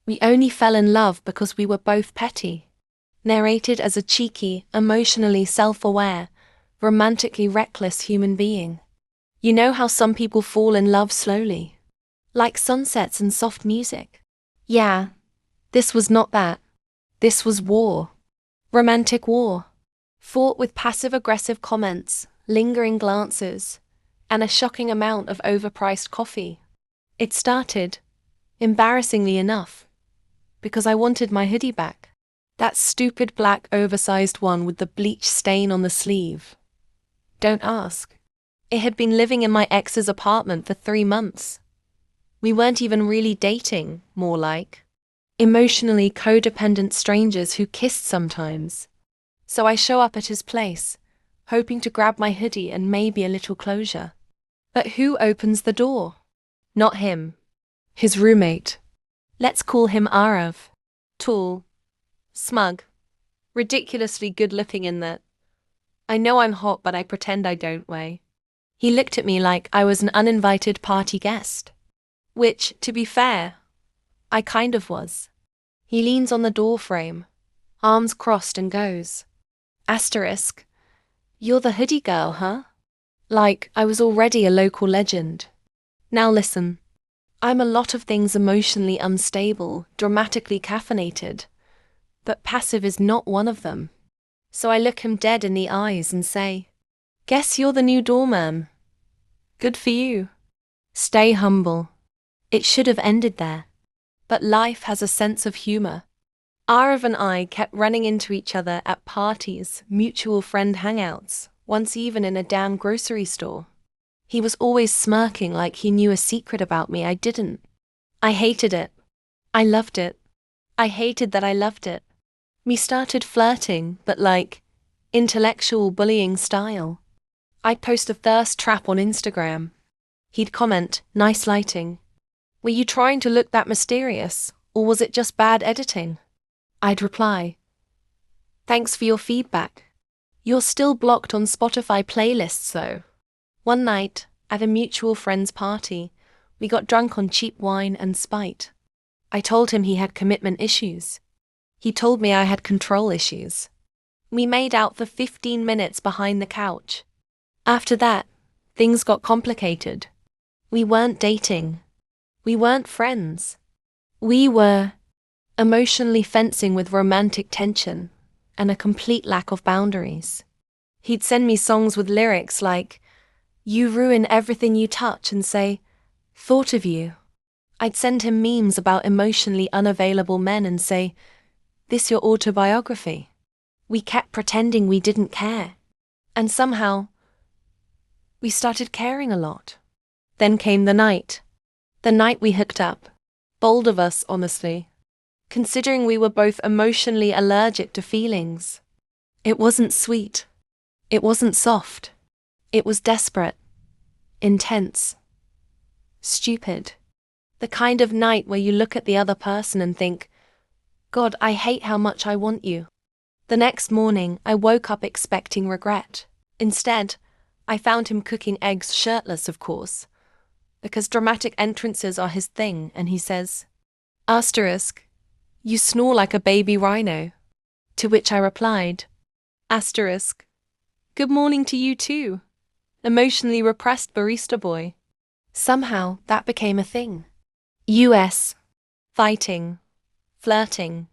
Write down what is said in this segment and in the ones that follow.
We only fell in love because we were both petty. Narrated as a cheeky, emotionally self-aware, romantically reckless human being. You know how some people fall in love slowly? Like sunsets and soft music. Yeah, this was not that. This was war. Romantic war. Fought with passive-aggressive comments, lingering glances, and a shocking amount of overpriced coffee. It started, embarrassingly enough, because I wanted my hoodie back. That stupid black oversized one with the bleach stain on the sleeve. Don't ask. It had been living in my ex's apartment for 3 months. We weren't even really dating, more like emotionally codependent strangers who kissed sometimes. So I show up at his place, hoping to grab my hoodie and maybe a little closure. But who opens the door? Not him. His roommate. Let's call him Arav. Tall, smug, ridiculously good-looking in that I know I'm hot but I pretend I don't way. He looked at me like I was an uninvited party guest. Which, to be fair, I kind of was. He leans on the door frame, arms crossed, and goes, Asterisk, you're the hoodie girl, huh? Like I was already a local legend. Now listen, I'm a lot of things: emotionally unstable, dramatically caffeinated, but passive is not one of them. So I look him dead in the eyes and say, guess you're the new doorman. Good for you. Stay humble. It should have ended there. But life has a sense of humor. Arav and I kept running into each other at parties, mutual friend hangouts, once even in a damn grocery store. He was always smirking like he knew a secret about me I didn't. I hated it. I loved it. I hated that I loved it. We started flirting, but like intellectual bullying style. I'd post a thirst trap on Instagram. He'd comment, nice lighting. Were you trying to look that mysterious, or was it just bad editing? I'd reply, thanks for your feedback. You're still blocked on Spotify playlists though. One night, at a mutual friend's party, we got drunk on cheap wine and spite. I told him he had commitment issues. He told me I had control issues. We made out for 15 minutes behind the couch. After that, things got complicated. We weren't dating. We weren't friends. We were emotionally fencing with romantic tension and a complete lack of boundaries. He'd send me songs with lyrics like, you ruin everything you touch, and say, thought of you. I'd send him memes about emotionally unavailable men and say, this your autobiography? We kept pretending we didn't care. And somehow, we started caring a lot. Then came the night. The night we hooked up. Bold of us, honestly. Considering we were both emotionally allergic to feelings. It wasn't sweet. It wasn't soft. It was desperate. Intense. Stupid. The kind of night where you look at the other person and think, God, I hate how much I want you. The next morning, I woke up expecting regret. Instead, I found him cooking eggs shirtless, of course, because dramatic entrances are his thing, and he says, Asterisk, you snore like a baby rhino. To which I replied, Asterisk, good morning to you too, emotionally repressed barista boy. Somehow, that became a thing. US. Fighting. Flirting.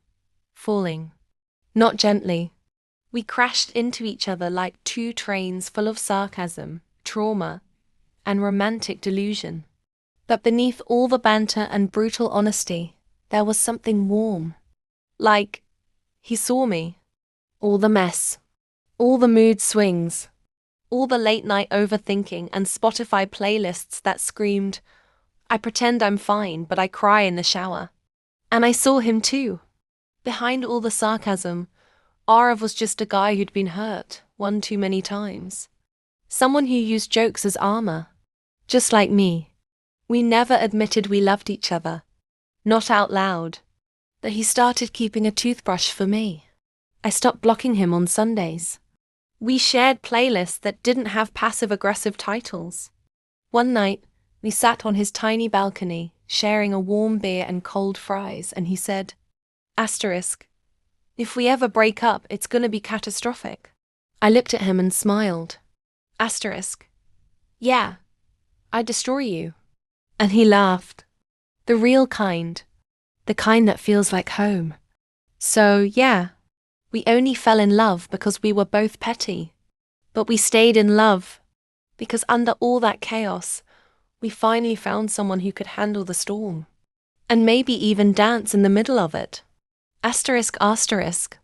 Falling. Not gently. We crashed into each other like two trains full of sarcasm, trauma, and romantic delusion. But beneath all the banter and brutal honesty, there was something warm. Like, he saw me. All the mess. All the mood swings. All the late-night overthinking and Spotify playlists that screamed, I pretend I'm fine, but I cry in the shower. And I saw him too. Behind all the sarcasm, Arav was just a guy who'd been hurt one too many times. Someone who used jokes as armor. Just like me. We never admitted we loved each other. Not out loud. But he started keeping a toothbrush for me. I stopped blocking him on Sundays. We shared playlists that didn't have passive-aggressive titles. One night, we sat on his tiny balcony, sharing a warm beer and cold fries, and he said, Asterisk, if we ever break up, it's gonna be catastrophic. I looked at him and smiled. Asterisk, yeah, I destroy you. And he laughed. The real kind. The kind that feels like home. So, yeah, we only fell in love because we were both petty. But we stayed in love because under all that chaos, we finally found someone who could handle the storm. And maybe even dance in the middle of it. Asterisk, asterisk.